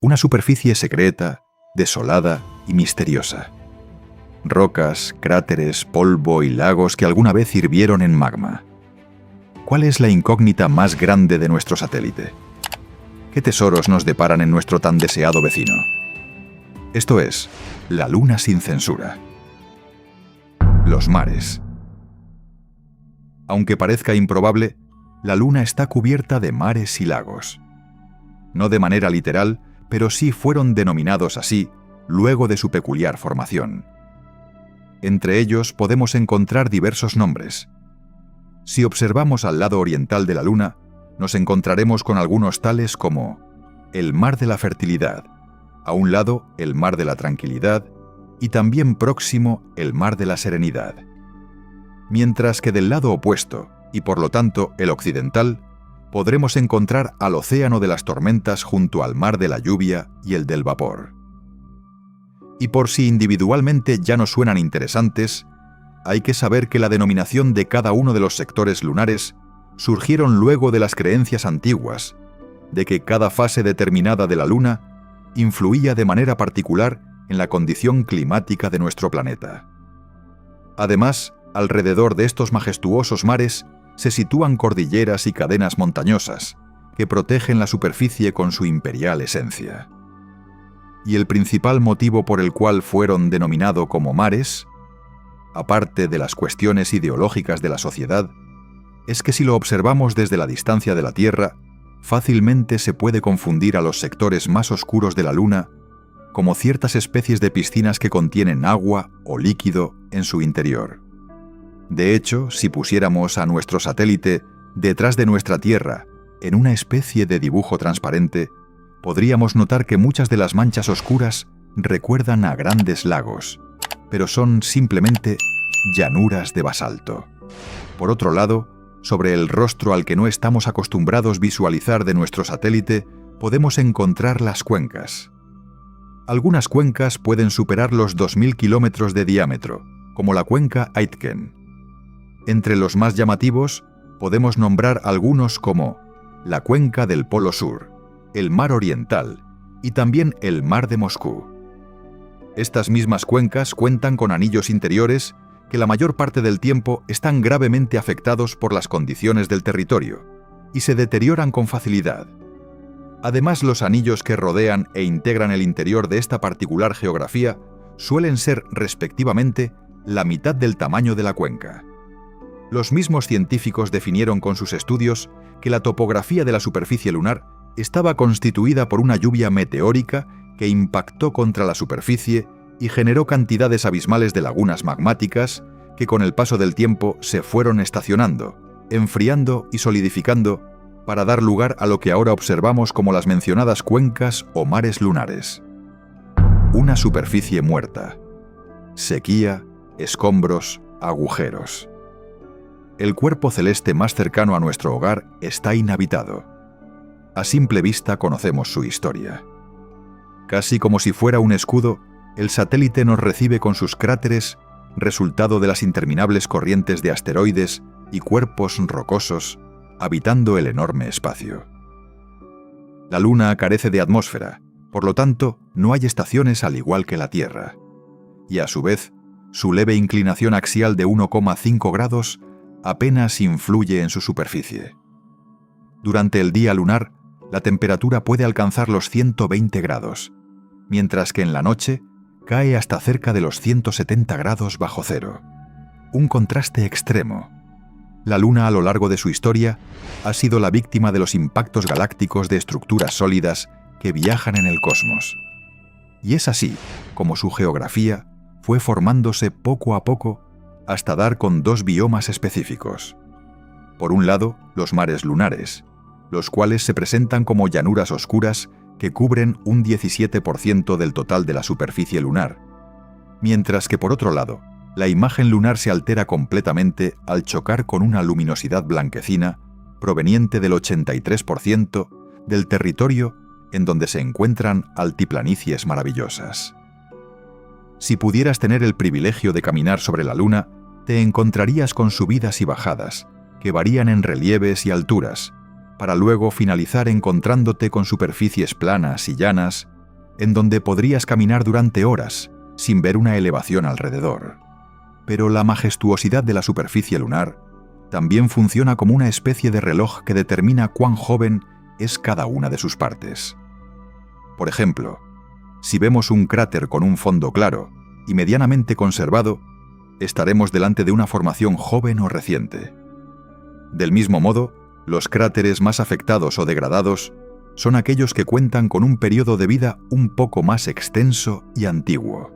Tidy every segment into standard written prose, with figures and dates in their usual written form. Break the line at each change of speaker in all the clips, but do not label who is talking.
Una superficie secreta, desolada y misteriosa. Rocas, cráteres, polvo y lagos que alguna vez hirvieron en magma. ¿Cuál es la incógnita más grande de nuestro satélite? ¿Qué tesoros nos deparan en nuestro tan deseado vecino? Esto es, la Luna sin censura. Los mares. Aunque parezca improbable, la Luna está cubierta de mares y lagos. No de manera literal, pero sí fueron denominados así luego de su peculiar formación. Entre ellos podemos encontrar diversos nombres. Si observamos al lado oriental de la Luna, nos encontraremos con algunos tales como el Mar de la Fertilidad, a un lado el Mar de la Tranquilidad y también próximo el Mar de la Serenidad. Mientras que del lado opuesto, y por lo tanto el occidental, podremos encontrar al Océano de las Tormentas junto al Mar de la Lluvia y el del Vapor. Y por si individualmente ya nos suenan interesantes, hay que saber que la denominación de cada uno de los sectores lunares surgieron luego de las creencias antiguas, de que cada fase determinada de la Luna influía de manera particular en la condición climática de nuestro planeta. Además, alrededor de estos majestuosos mares se sitúan cordilleras y cadenas montañosas que protegen la superficie con su imperial esencia. Y el principal motivo por el cual fueron denominados como mares, aparte de las cuestiones ideológicas de la sociedad, es que si lo observamos desde la distancia de la Tierra, fácilmente se puede confundir a los sectores más oscuros de la Luna como ciertas especies de piscinas que contienen agua o líquido en su interior. De hecho, si pusiéramos a nuestro satélite detrás de nuestra Tierra en una especie de dibujo transparente, podríamos notar que muchas de las manchas oscuras recuerdan a grandes lagos, pero son simplemente llanuras de basalto. Por otro lado, sobre el rostro al que no estamos acostumbrados visualizar de nuestro satélite, podemos encontrar las cuencas. Algunas cuencas pueden superar los 2000 kilómetros de diámetro, como la cuenca Aitken. Entre los más llamativos, podemos nombrar algunos como la cuenca del Polo Sur, el Mar Oriental y también el Mar de Moscú. Estas mismas cuencas cuentan con anillos interiores que la mayor parte del tiempo están gravemente afectados por las condiciones del territorio y se deterioran con facilidad. Además, los anillos que rodean e integran el interior de esta particular geografía suelen ser, respectivamente, la mitad del tamaño de la cuenca. Los mismos científicos definieron con sus estudios que la topografía de la superficie lunar estaba constituida por una lluvia meteórica que impactó contra la superficie y generó cantidades abismales de lagunas magmáticas que con el paso del tiempo se fueron estacionando, enfriando y solidificando para dar lugar a lo que ahora observamos como las mencionadas cuencas o mares lunares. Una superficie muerta. Sequía, escombros, agujeros. El cuerpo celeste más cercano a nuestro hogar está inhabitado. A simple vista conocemos su historia. Casi como si fuera un escudo, el satélite nos recibe con sus cráteres, resultado de las interminables corrientes de asteroides y cuerpos rocosos habitando el enorme espacio. La Luna carece de atmósfera, por lo tanto, no hay estaciones al igual que la Tierra. Y a su vez, su leve inclinación axial de 1,5 grados apenas influye en su superficie. Durante el día lunar, la temperatura puede alcanzar los 120 grados, mientras que en la noche cae hasta cerca de los 170 grados bajo cero. Un contraste extremo. La Luna a lo largo de su historia ha sido la víctima de los impactos galácticos de estructuras sólidas que viajan en el cosmos. Y es así como su geografía fue formándose poco a poco hasta dar con dos biomas específicos. Por un lado, los mares lunares, los cuales se presentan como llanuras oscuras que cubren un 17% del total de la superficie lunar, mientras que por otro lado, la imagen lunar se altera completamente al chocar con una luminosidad blanquecina proveniente del 83% del territorio en donde se encuentran altiplanicies maravillosas. Si pudieras tener el privilegio de caminar sobre la Luna, te encontrarías con subidas y bajadas, que varían en relieves y alturas, para luego finalizar encontrándote con superficies planas y llanas, en donde podrías caminar durante horas sin ver una elevación alrededor. Pero la majestuosidad de la superficie lunar también funciona como una especie de reloj que determina cuán joven es cada una de sus partes. Por ejemplo, si vemos un cráter con un fondo claro y medianamente conservado, estaremos delante de una formación joven o reciente. Del mismo modo, los cráteres más afectados o degradados son aquellos que cuentan con un periodo de vida un poco más extenso y antiguo.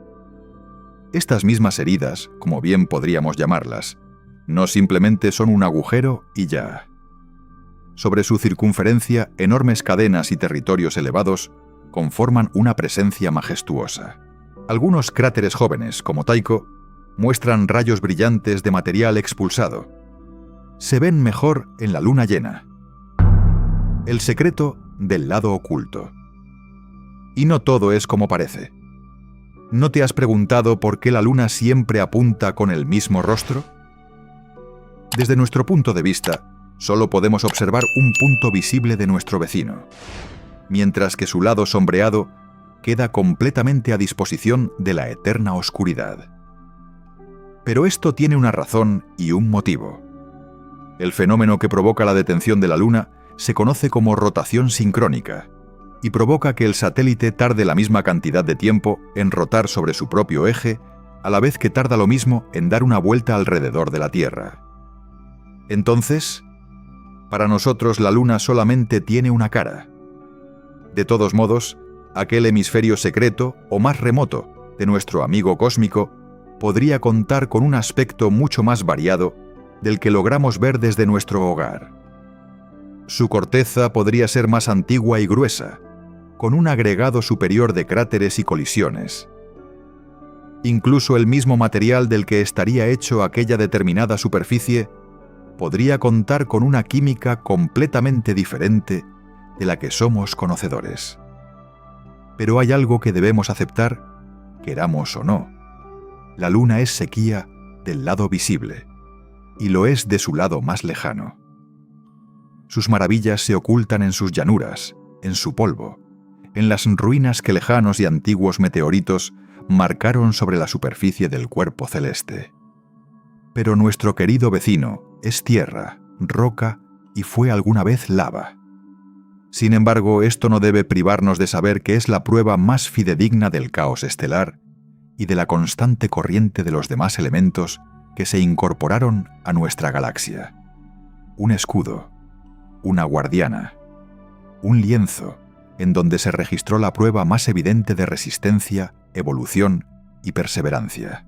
Estas mismas heridas, como bien podríamos llamarlas, no simplemente son un agujero y ya. Sobre su circunferencia, enormes cadenas y territorios elevados conforman una presencia majestuosa. Algunos cráteres jóvenes, como Tycho, muestran rayos brillantes de material expulsado. Se ven mejor en la luna llena. El secreto del lado oculto. Y no todo es como parece. ¿No te has preguntado por qué la luna siempre apunta con el mismo rostro? Desde nuestro punto de vista, solo podemos observar un punto visible de nuestro vecino, mientras que su lado sombreado queda completamente a disposición de la eterna oscuridad. Pero esto tiene una razón y un motivo. El fenómeno que provoca la detención de la luna se conoce como rotación sincrónica y provoca que el satélite tarde la misma cantidad de tiempo en rotar sobre su propio eje, a la vez que tarda lo mismo en dar una vuelta alrededor de la Tierra. Entonces, para nosotros la luna solamente tiene una cara. De todos modos, aquel hemisferio secreto o más remoto de nuestro amigo cósmico podría contar con un aspecto mucho más variado del que logramos ver desde nuestro hogar. Su corteza podría ser más antigua y gruesa, con un agregado superior de cráteres y colisiones. Incluso el mismo material del que estaría hecho aquella determinada superficie podría contar con una química completamente diferente de la que somos conocedores. Pero hay algo que debemos aceptar, queramos o no. La luna es sequía del lado visible, y lo es de su lado más lejano. Sus maravillas se ocultan en sus llanuras, en su polvo, en las ruinas que lejanos y antiguos meteoritos marcaron sobre la superficie del cuerpo celeste. Pero nuestro querido vecino es tierra, roca y fue alguna vez lava. Sin embargo, esto no debe privarnos de saber que es la prueba más fidedigna del caos estelar y de la constante corriente de los demás elementos que se incorporaron a nuestra galaxia. Un escudo, una guardiana, un lienzo en donde se registró la prueba más evidente de resistencia, evolución y perseverancia.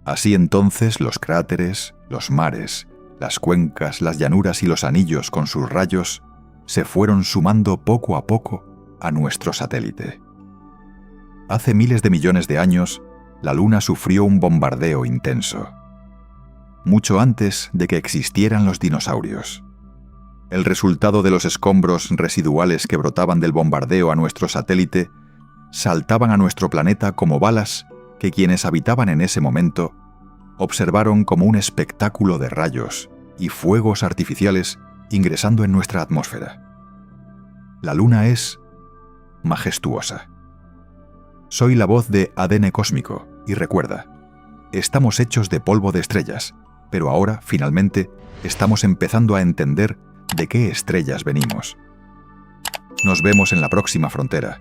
Así entonces los cráteres, los mares, las cuencas, las llanuras y los anillos con sus rayos se fueron sumando poco a poco a nuestro satélite. Hace miles de millones de años, la Luna sufrió un bombardeo intenso, mucho antes de que existieran los dinosaurios. El resultado de los escombros residuales que brotaban del bombardeo a nuestro satélite saltaban a nuestro planeta como balas que quienes habitaban en ese momento observaron como un espectáculo de rayos y fuegos artificiales ingresando en nuestra atmósfera. La Luna es majestuosa. Soy la voz de ADN cósmico y recuerda, estamos hechos de polvo de estrellas, pero ahora, finalmente, estamos empezando a entender de qué estrellas venimos. Nos vemos en la próxima frontera.